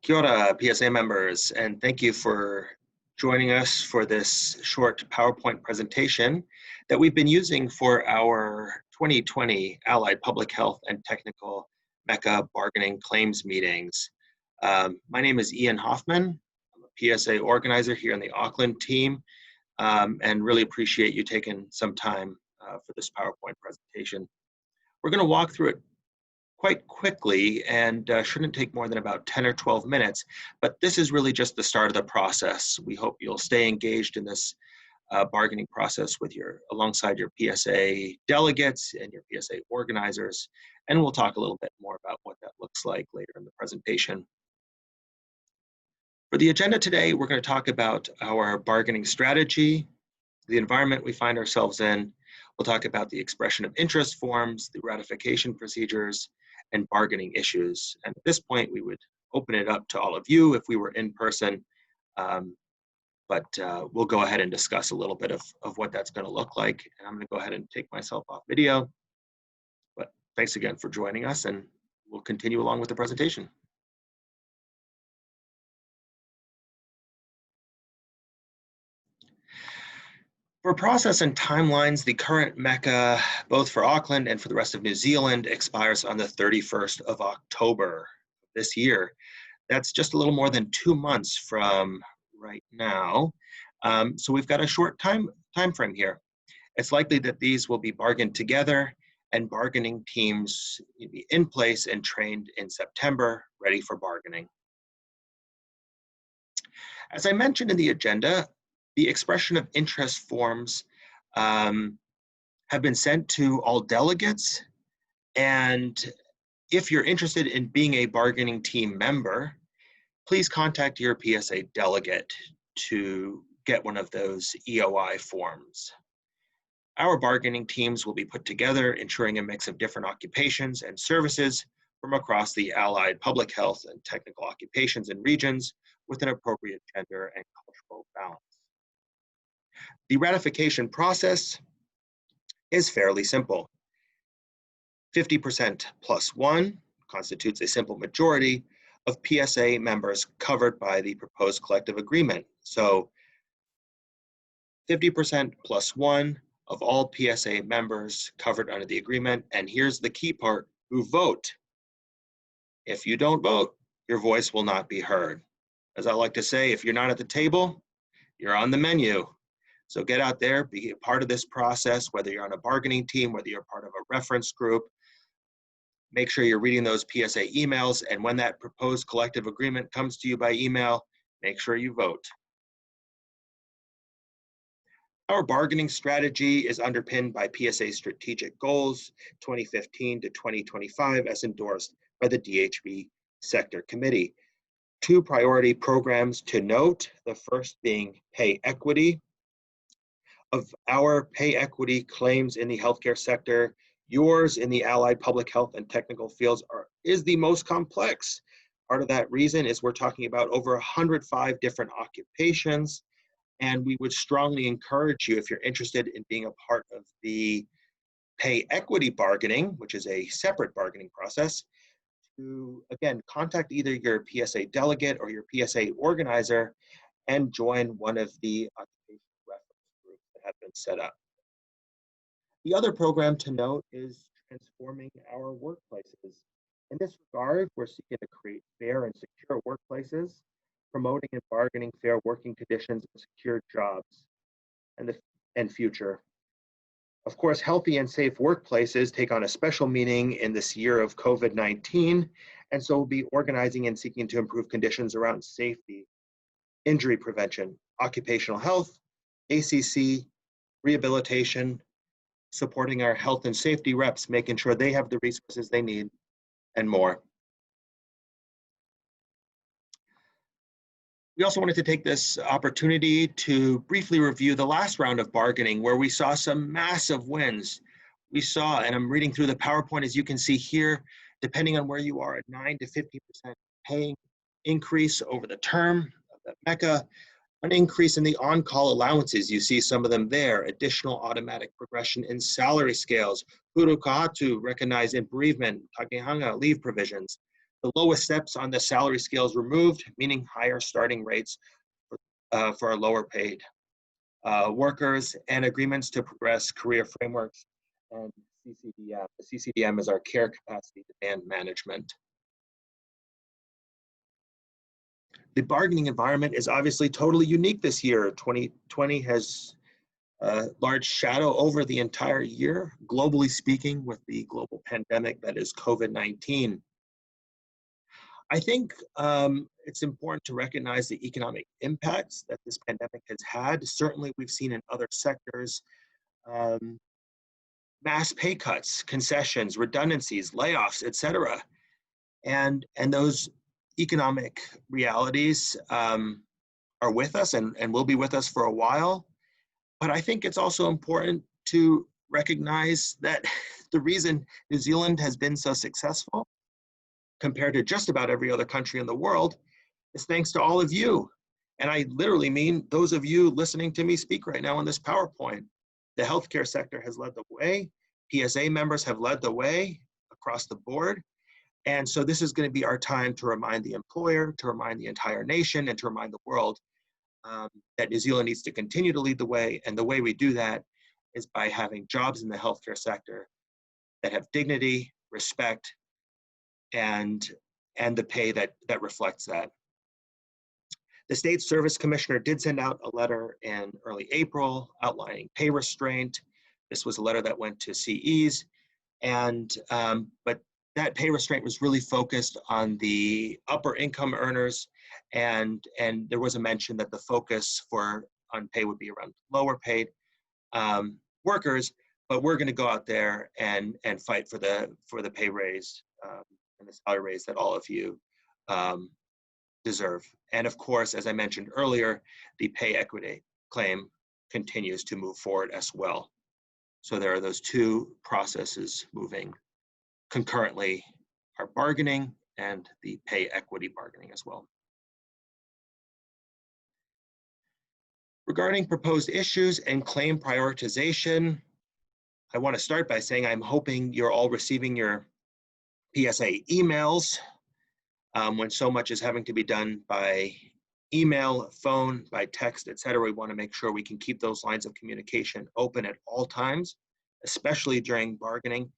Kia ora, PSA members, and thank you for joining us for this short PowerPoint presentation that we've been using for our 2020 Allied Public Health and Technical MECA bargaining claims meetings. My name is Ian Hoffman. I'm a PSA organizer here in the Auckland team, and really appreciate you taking some time for this PowerPoint presentation. We're going to walk through it quite quickly and shouldn't take more than about 10 or 12 minutes, but this is really just the start of the process. We hope you'll stay engaged in this bargaining process alongside your PSA delegates and your PSA organizers, and we'll talk a little bit more about what that looks like later in the presentation. For the agenda today, we're going to talk about our bargaining strategy, the environment we find ourselves in. We'll talk about the expression of interest forms, the ratification procedures, and bargaining issues. And at this point, we would open it up to all of you if we were in person, but we'll go ahead and discuss a little bit of what that's going to look like. And I'm going to go ahead and take myself off video. But thanks again for joining us, and we'll continue along with the presentation. For process and timelines, the current MECA, both for Auckland and for the rest of New Zealand, expires on the 31st of October this year. That's just a little more than 2 months from right now. So we've got a short time frame here. It's likely that these will be bargained together and bargaining teams will be in place and trained in September, ready for bargaining. As I mentioned in the agenda, the expression of interest forms have been sent to all delegates, and if you're interested in being a bargaining team member, please contact your PSA delegate to get one of those EOI forms. Our bargaining teams will be put together, ensuring a mix of different occupations and services from across the allied public health and technical occupations and regions with an appropriate gender and cultural balance. The ratification process is fairly simple. 50% plus 1 constitutes a simple majority of PSA members covered by the proposed collective agreement. So 50% plus 1 of all PSA members covered under the agreement, and here's the key part, who vote. If you don't vote, your voice will not be heard. As I like to say, if you're not at the table, you're on the menu. So get out there, be a part of this process, whether you're on a bargaining team, whether you're part of a reference group. Make sure you're reading those PSA emails, and when that proposed collective agreement comes to you by email, make sure you vote. Our bargaining strategy is underpinned by PSA Strategic Goals 2015 to 2025 as endorsed by the DHB Sector Committee. 2 priority programs to note, the first being pay equity. Of our pay equity claims in the healthcare sector, yours in the allied public health and technical fields is the most complex. Part of that reason is we're talking about over 105 different occupations, and we would strongly encourage you, if you're interested in being a part of the pay equity bargaining, which is a separate bargaining process, to, again, contact either your PSA delegate or your PSA organizer and join one of the occupational reference groups that have been set up. The other program to note is transforming our workplaces. In this regard, we're seeking to create fair and secure workplaces, promoting and bargaining fair working conditions and secure jobs and future. Of course, healthy and safe workplaces take on a special meaning in this year of COVID-19, and so we'll be organizing and seeking to improve conditions around safety, injury prevention, occupational health, ACC, rehabilitation, supporting our health and safety reps, making sure they have the resources they need, and more. We also wanted to take this opportunity to briefly review the last round of bargaining where we saw some massive wins. We saw, and I'm reading through the PowerPoint as you can see here, depending on where you are, at 9 to 50% pay increase over the term of the MECA, an increase in the on-call allowances. You see some of them there, additional automatic progression in salary scales, huru kahatu, recognized in bereavement, takehanga, leave provisions, The lowest steps on the salary scale is removed, meaning higher starting rates for our lower paid workers, and agreements to progress career frameworks and CCDM. The CCDM is our care capacity demand management. The bargaining environment is obviously totally unique this year. 2020 has a large shadow over the entire year, globally speaking, with the global pandemic that is COVID-19. I think it's important to recognize the economic impacts that this pandemic has had. Certainly, we've seen in other sectors mass pay cuts, concessions, redundancies, layoffs, et cetera. And those economic realities are with us and will be with us for a while. But I think it's also important to recognize that the reason New Zealand has been so successful compared to just about every other country in the world is thanks to all of you. And I literally mean those of you listening to me speak right now on this PowerPoint. The healthcare sector has led the way. PSA members have led the way across the board. And so this is going to be our time to remind the employer, to remind the entire nation, and to remind the world that New Zealand needs to continue to lead the way. And the way we do that is by having jobs in the healthcare sector that have dignity, respect, and the pay that reflects that. The State Service Commissioner did send out a letter in early April outlining pay restraint. This was a letter that went to CEs, and but that pay restraint was really focused on the upper income earners, and there was a mention that the focus on pay would be around lower paid workers. But we're going to go out there and fight for the pay raise and the salary raise that all of you deserve. And of course, as I mentioned earlier, the pay equity claim continues to move forward as well. So there are those two processes moving concurrently, our bargaining and the pay equity bargaining as well. Regarding proposed issues and claim prioritization, I want to start by saying I'm hoping you're all receiving your PSA emails. When so much is having to be done by email, phone, by text, et cetera, we want to make sure we can keep those lines of communication open at all times, especially during bargaining,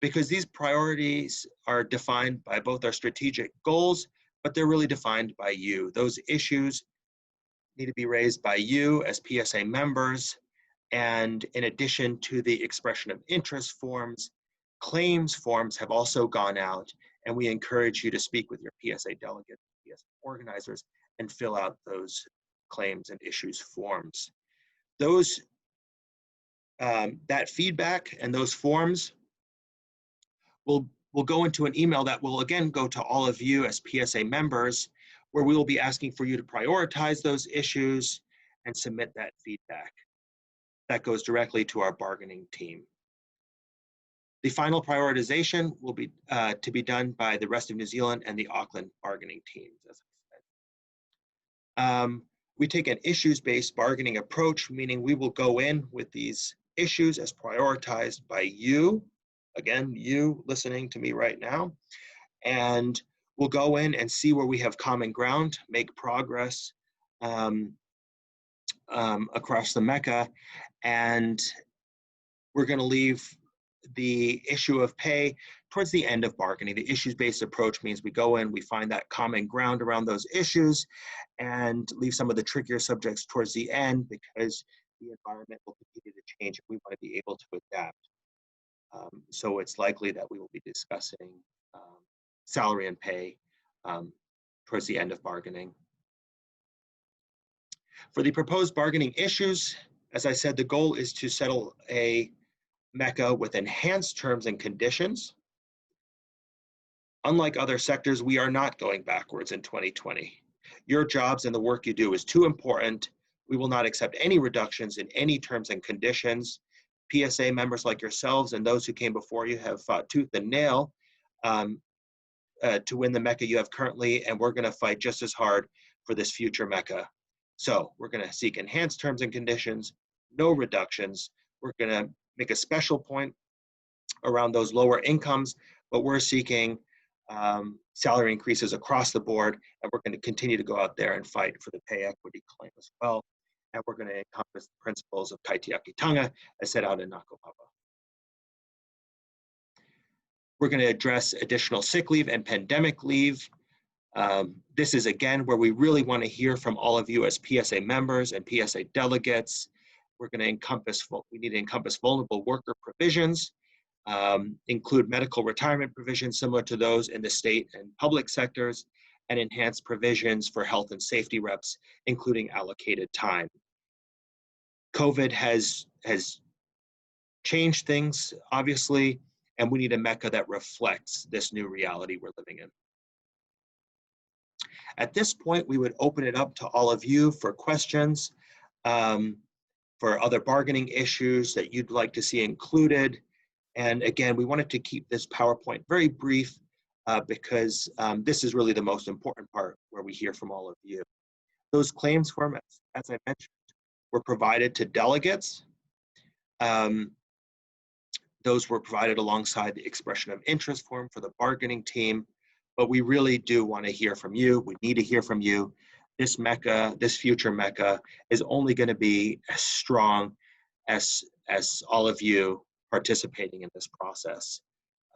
because these priorities are defined by both our strategic goals, but they're really defined by you. Those issues need to be raised by you as PSA members, and in addition to the expression of interest forms, claims forms have also gone out, and we encourage you to speak with your PSA delegates, PSA organizers, and fill out those claims and issues forms. Those that feedback and those forms will go into an email that will again go to all of you as PSA members, where we will be asking for you to prioritize those issues and submit that feedback. That goes directly to our bargaining team. The final prioritization will be to be done by the rest of New Zealand and the Auckland bargaining teams, as I said. We take an issues-based bargaining approach, meaning we will go in with these issues as prioritized by you, again, you listening to me right now, and we'll go in and see where we have common ground, make progress across the MECA, and we're going to leave the issue of pay towards the end of bargaining. The issues-based approach means we go in, we find that common ground around those issues, and leave some of the trickier subjects towards the end, because the environment will continue to change and we want to be able to adapt. So it's likely that we will be discussing salary and pay towards the end of bargaining. For the proposed bargaining issues, as I said, the goal is to settle a MECA with enhanced terms and conditions. Unlike other sectors, we are not going backwards in 2020. Your jobs and the work you do is too important. We will not accept any reductions in any terms and conditions. PSA members like yourselves and those who came before you have fought tooth and nail to win the MECA you have currently, and we're going to fight just as hard for this future MECA. So we're going to seek enhanced terms and conditions, no reductions. We're going to make a special point around those lower incomes, but we're seeking salary increases across the board, and we're going to continue to go out there and fight for the pay equity claim as well. And we're going to encompass the principles of Kaitiakitanga as set out in Nakopapa. We're going to address additional sick leave and pandemic leave. This is, again, where we really want to hear from all of you as PSA members and PSA delegates. We're going to need to encompass vulnerable worker provisions, include medical retirement provisions similar to those in the state and public sectors, and enhance provisions for health and safety reps, including allocated time. COVID has changed things, obviously, and we need a MECA that reflects this new reality we're living in. At this point, we would open it up to all of you for questions, for other bargaining issues that you'd like to see included. And again, we wanted to keep this PowerPoint very brief because this is really the most important part where we hear from all of you. Those claims forms, as I mentioned, were provided to delegates. Those were provided alongside the expression of interest form for the bargaining team, but we really do want to hear from you. We need to hear from you. This MECA, this future MECA, is only going to be as strong as all of you participating in this process.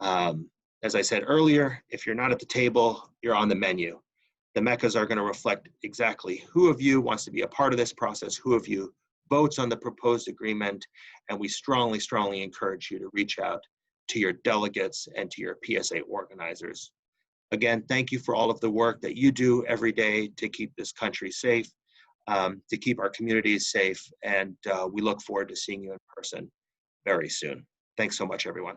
As I said earlier, if you're not at the table, you're on the menu. The MECAs are going to reflect exactly who of you wants to be a part of this process, who of you votes on the proposed agreement, and we strongly, strongly encourage you to reach out to your delegates and to your PSA organizers. Again, thank you for all of the work that you do every day to keep this country safe, to keep our communities safe, and we look forward to seeing you in person very soon. Thanks so much, everyone.